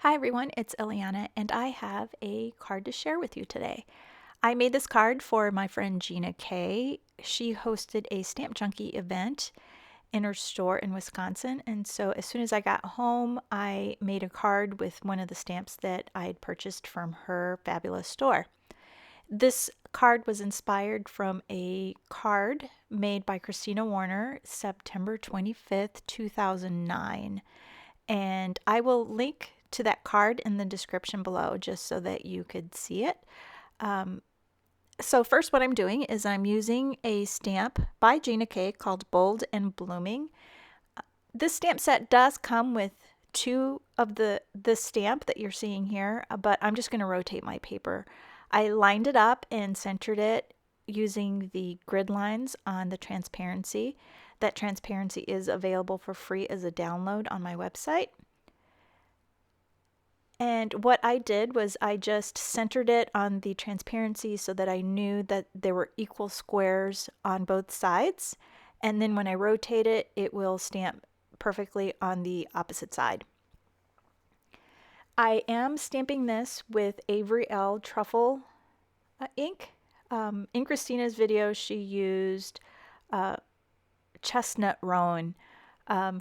Hi everyone, it's Eliana and I have a card to share with you today. I made this card for my friend Gina K. She hosted a Stamp Junkie event in her store in Wisconsin, and so as soon as I got home, I made a card with one of the stamps that I had purchased from her fabulous store. This card was inspired from a card made by Christina Warner, September 25th, 2009. And I will link to that card in the description below just so that you could see it. So first what I'm doing is I'm using a stamp by Gina K called Bold and Blooming. This stamp set does come with two of this stamp that you're seeing here, but I'm just going to rotate my paper. I lined it up and centered it using the grid lines on the transparency. That transparency is available for free as a download on my website. And what I did was I just centered it on the transparency so that I knew that there were equal squares on both sides. And then when I rotate it, it will stamp perfectly on the opposite side. I am stamping this with Avery Elle Truffle ink. In Christina's video, she used chestnut roan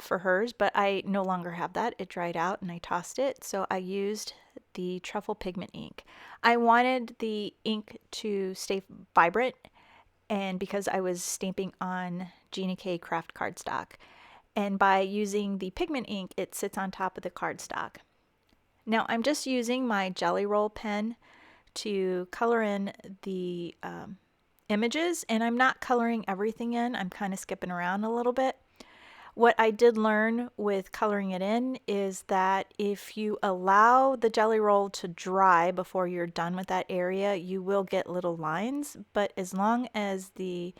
for hers, but I no longer have that. It dried out and I tossed it, so I used the Truffle Pigment ink. I wanted the ink to stay vibrant, and because I was stamping on Gina K Kraft cardstock, and by using the pigment ink, it sits on top of the cardstock. Now I'm just using my Jelly Roll pen to color in the images, and I'm not coloring everything in. I'm kind of skipping around a little bit. What I did learn with coloring it in is that if you allow the jelly roll to dry before you're done with that area, you will get little lines, but as long as the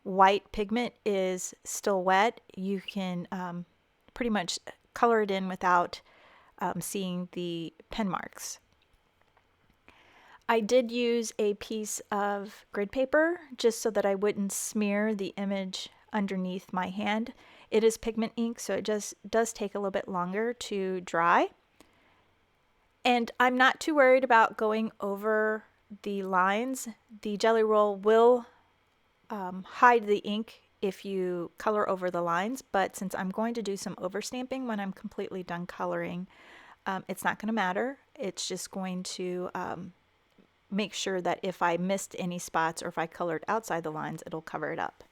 white pigment is still wet, you can pretty much color it in without seeing the pen marks. I did use a piece of grid paper just so that I wouldn't smear the image underneath my hand. It is pigment ink, so it just does take a little bit longer to dry. And I'm not too worried about going over the lines. The jelly roll will hide the ink if you color over the lines, but since I'm going to do some overstamping when I'm completely done coloring, it's not going to matter. It's just going to make sure that if I missed any spots or if I colored outside the lines, it'll cover it up.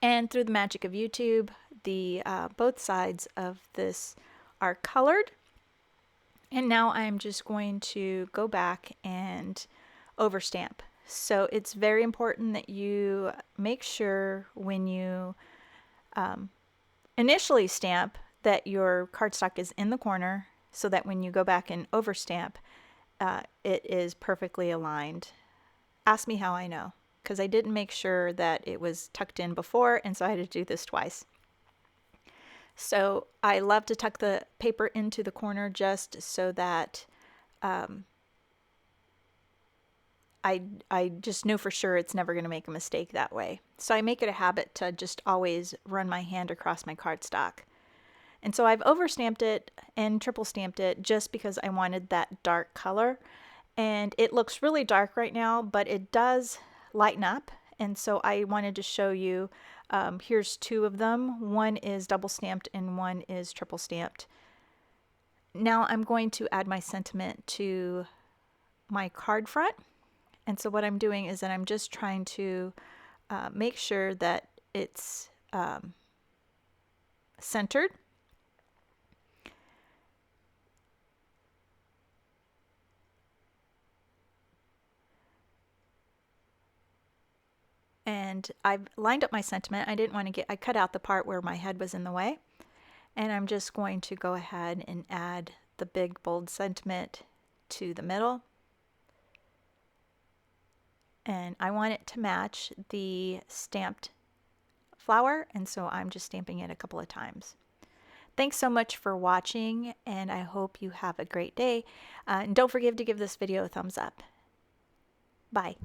And through the magic of YouTube, the both sides of this are colored. And now I'm just going to go back and overstamp. So it's very important that you make sure when you initially stamp that your cardstock is in the corner so that when you go back and overstamp, it is perfectly aligned. Ask me how I know, because I didn't make sure that it was tucked in before, and so I had to do this twice. So I love to tuck the paper into the corner just so that I just know for sure it's never going to make a mistake that way. So I make it a habit to just always run my hand across my cardstock. And so I've overstamped it and triple stamped it just because I wanted that dark color. And it looks really dark right now, but it does lighten up. And so I wanted to show you, here's two of them. One is double stamped and one is triple stamped. Now I'm going to add my sentiment to my card front. And so what I'm doing is that I'm just trying to make sure that it's centered. And I've lined up my sentiment. I didn't want to I cut out the part where my head was in the way. And I'm just going to go ahead and add the big bold sentiment to the middle. And I want it to match the stamped flower, and so I'm just stamping it a couple of times. Thanks so much for watching, and I hope you have a great day. And don't forget to give this video a thumbs up. Bye.